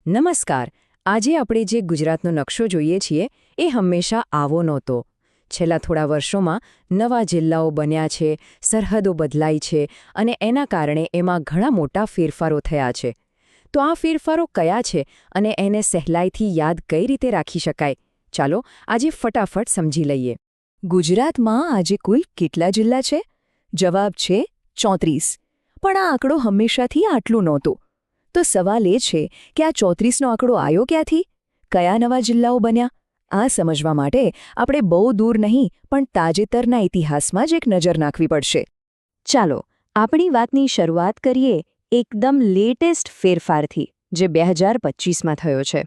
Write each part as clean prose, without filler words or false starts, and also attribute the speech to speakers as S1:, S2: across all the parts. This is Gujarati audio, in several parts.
S1: નમસ્કાર. આજે આપણે જે ગુજરાતનો નકશો જોઈએ છીએ એ હંમેશા આવો નહોતો. છેલ્લા થોડા વર્ષોમાં નવા જિલ્લાઓ બન્યા છે, સરહદો બદલાઈ છે અને એના કારણે એમાં ઘણા મોટા ફેરફારો થયા છે. તો આ ફેરફારો કયા છે અને એને સહેલાઈથી યાદ કઈ રીતે રાખી શકાય? ચાલો આજે ફટાફટ સમજી લઈએ. ગુજરાતમાં આજે કુલ કેટલા જિલ્લા છે? જવાબ છે 34. પણ આ આંકડો હંમેશાથી આટલું નહોતું. તો સવાલ એ છે કે આ 34નો આંકડો આવ્યો ક્યાંથી? કયા નવા જિલ્લાઓ બન્યા? આ સમજવા માટે આપણે બહુ દૂર નહીં પણ તાજેતરના ઇતિહાસમાં જ એક નજર નાખવી પડશે. ચાલો આપણી વાતની શરૂઆત કરીએ એકદમ લેટેસ્ટ ફેરફારથી, જે 2025માં થયો છે.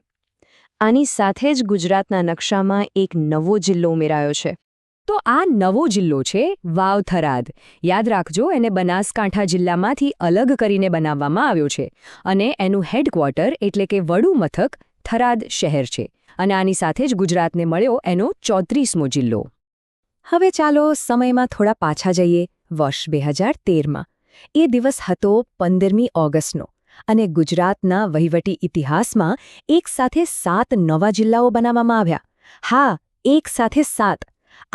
S1: આની સાથે જ ગુજરાતના નકશામાં એક નવો જિલ્લો ઉમેરાયો છે. તો આ નવો જિલ્લો છે વાવ થરાદ. યાદ રાખજો, એને બનાસકાંઠા જિલ્લામાંથી અલગ કરીને બનાવવામાં આવ્યો છે અને એનું હેડક્વાર્ટર એટલે કે વડું મથક થરાદ શહેર છે. અને આની સાથે જ ગુજરાતને મળ્યો એનો 34મો જિલ્લો. હવે ચાલો સમયમાં થોડા પાછા જઈએ, વર્ષ 2013માં. એ દિવસ હતો 15મી ઓગસ્ટનો અને ગુજરાતના વહીવટી ઇતિહાસમાં એક સાથે 7 નવા જિલ્લાઓ બનાવવામાં આવ્યા. હા, એક સાથે 7.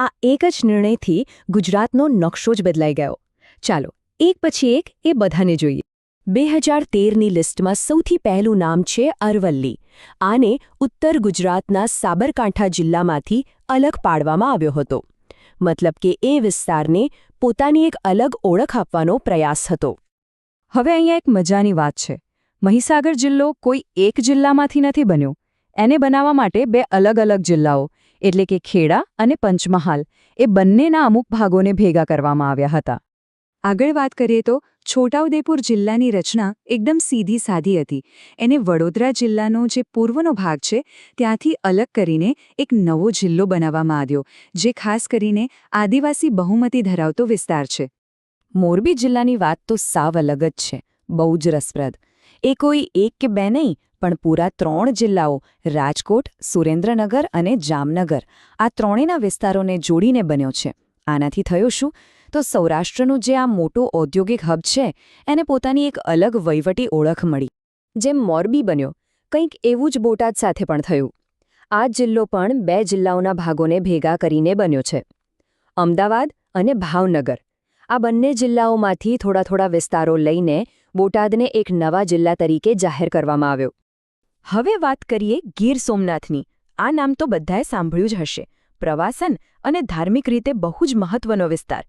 S1: આ એક જ નિર્ણયથી ગુજરાતનો નકશો જ બદલાઈ ગયો. ચાલો એક પછી એક એ બધાને જોઈએ. 2013ની લિસ્ટમાં સૌથી પહેલું નામ છે અરવલ્લી. આને ઉત્તર ગુજરાતના સાબરકાંઠા જિલ્લામાંથી અલગ પાડવામાં આવ્યો હતો. મતલબ કે એ વિસ્તારને પોતાની એક અલગ ઓળખ આપવાનો પ્રયાસ હતો. હવે અહીંયા એક મજાની વાત છે. મહીસાગર જિલ્લો કોઈ એક જિલ્લામાંથી નથી બન્યો. એને બનાવવા માટે 2 અલગ-અલગ જિલ્લાઓ એટલે કે ખેડા અને પંચમહાલ એ બંનેના અમુક ભાગોને ભેગા કરવામાં આવ્યા હતા. આગળ વાત કરીએ તો છોટાઉદેપુર જિલ્લાની રચના એકદમ સીધી સાધી હતી. એને વડોદરા જિલ્લાનો જે પૂર્વનો ભાગ છે ત્યાંથી અલગ કરીને એક નવો જિલ્લો બનાવવામાં આવ્યો, જે ખાસ કરીને આદિવાસી બહુમતી ધરાવતો વિસ્તાર છે. મોરબી જિલ્લાની વાત તો સાવ અલગ જ છે. બહુ જ રસપ્રદ. એ કોઈ એક કે બે નહીં પણ પૂરા 3 જિલ્લાઓ રાજકોટ, સુરેન્દ્રનગર અને જામનગર, આ ત્રણેયના વિસ્તારોને જોડીને બન્યો છે. આનાથી થયું શું? તો સૌરાષ્ટ્રનું જે આ મોટું ઔદ્યોગિક હબ છે એને પોતાની એક અલગ વહીવટી ઓળખ મળી. જેમ મોરબી બન્યો, કંઈક એવું જ બોટાદ સાથે પણ થયું. આ જિલ્લો પણ 2 જિલ્લાઓના ભાગોને ભેગા કરીને બન્યો છે. અમદાવાદ અને ભાવનગર, આ બંને જિલ્લાઓમાંથી થોડા વિસ્તારો લઈને બોટાદને એક નવા જિલ્લા તરીકે જાહેર કરવામાં આવ્યો. હવે વાત કરીએ ગીર સોમનાથની. આ નામ તો બધાએ સાંભળ્યું જ હશે. પ્રવાસન અને ધાર્મિક રીતે બહુ જ મહત્વનો વિસ્તાર.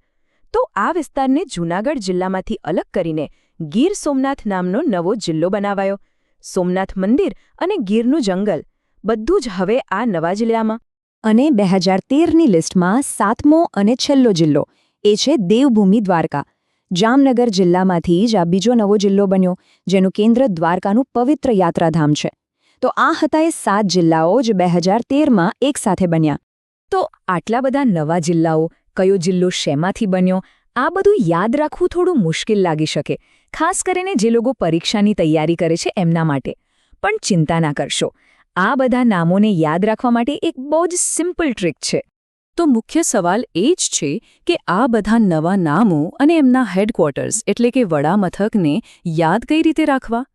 S1: તો આ વિસ્તારને જૂનાગઢ જિલ્લામાંથી અલગ કરીને ગીર સોમનાથ નામનો નવો જિલ્લો બનાવાયો. સોમનાથ મંદિર અને ગીરનું જંગલ બધું જ હવે આ નવા જિલ્લામાં. અને 2013ની લિસ્ટમાં 7મો અને છેલ્લો જિલ્લો એ છે દેવભૂમિ દ્વારકા. જામનગર જિલ્લામાંથી જ આ બીજો નવો જિલ્લો બન્યો, જેનું કેન્દ્ર દ્વારકાનું પવિત્ર યાત્રાધામ છે. તો આ હતા એ 7 જિલ્લાઓ જે 2013માં એક સાથે બન્યા. તો આટલા બધા નવા જિલ્લાઓ, કયો જિલ્લો શેમાંથી બન્યો, આ બધું યાદ રાખવું થોડું મુશ્કેલ લાગી શકે, ખાસ કરીને જે લોકો પરીક્ષાની તૈયારી કરે છે એમના માટે. પણ ચિંતા ના કરશો, આ બધા નામોને યાદ રાખવા માટે એક બહુ જ સિમ્પલ ટ્રીક છે. તો મુખ્ય સવાલ એ જ છે કે આ બધા નવા નામો અને એમના હેડક્વાર્ટર્સ એટલે કે વડા મથકને યાદ કઈ રીતે રાખવા?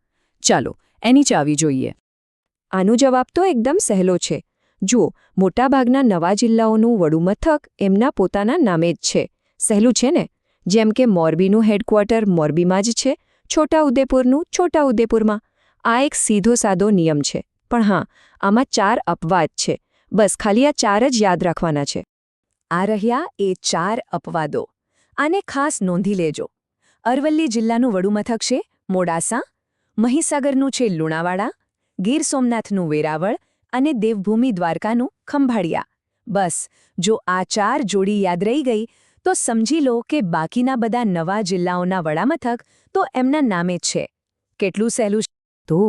S1: ચાલો એની ચાવી જોઈએ. આનો જવાબ તો એકદમ સહેલો છે. જુઓ, મોટાભાગના નવા જિલ્લાઓનું વડું મથક એમના પોતાના નામે જ છે. સહેલું છે ને? જેમ કે મોરબીનું હેડક્વાર્ટર મોરબીમાં જ છે, છોટાઉદેપુરનું છોટાઉદેપુરમાં. આ એક સીધો સાદો નિયમ છે. પણ હા, આમાં 4 અપવાદ છે. બસ ખાલી આ 4 જ યાદ રાખવાના છે. આ રહ્યા એ 4 અપવાદો. આને ખાસ નોંધી લેજો. અરવલ્લી જિલ્લાનું વડું મથક છે મોડાસા, મહીસાગરનું છે લુણાવાડા, ગીર સોમનાથનું વેરાવળ અને દેવભૂમિ દ્વારકાનું ખંભાળિયા. બસ જો આ 4 જોડી યાદ રહી ગઈ તો સમજી લો કે બાકીના બધા નવા જિલ્લાઓના વડામથક તો એમના નામે જ છે. કેટલું સહેલું. તો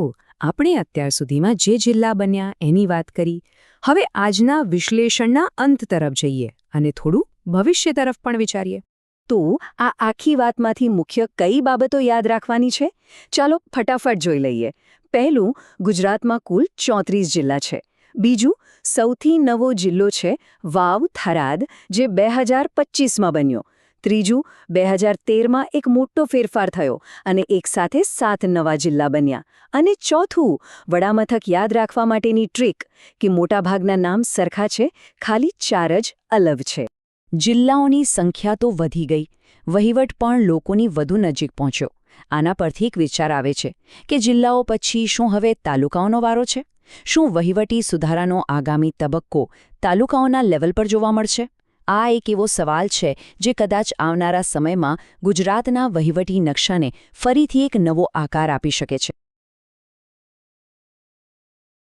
S1: આપણે અત્યાર સુધીમાં જે જિલ્લા બન્યા એની વાત કરી. હવે આજના વિશ્લેષણના અંત તરફ જઈએ અને થોડું ભવિષ્ય તરફ પણ વિચારીએ. તો આ આખી વાતમાંથી મુખ્ય કઈ બાબતો યાદ રાખવાની છે? ચાલો ફટાફટ જોઈ લઈએ. પહેલું, ગુજરાતમાં કુલ 34 જિલ્લા છે. બીજું, સૌથી નવો જિલ્લો છે વાવ થરાદ, જે 2025માં બન્યો.
S2: ત્રીજું, 2013માં એક મોટો ફેરફાર થયો અને એકસાથે 7 નવા જિલ્લા બન્યા. અને ચોથું, વડામથક યાદ રાખવા માટેની ટ્રીક કે મોટાભાગના નામ સરખા છે, ખાલી 4 જ અલગ છે.
S1: જિલ્લાઓની સંખ્યા તો વધી ગઈ, વહીવટ પણ લોકોની વધુ નજીક પહોંચ્યો. આના પરથી એક વિચાર આવે છે કે જિલ્લાઓ પછી શું હવે તાલુકાઓનો વારો છે? શું વહીવટી સુધારાનો આગામી તબક્કો તાલુકાઓના લેવલ પર જોવા મળશે? આ એક એવો સવાલ છે જે કદાચ આવનારા સમયમાં ગુજરાતના વહીવટી નકશાને ફરીથી એક નવો આકાર આપી શકે છે.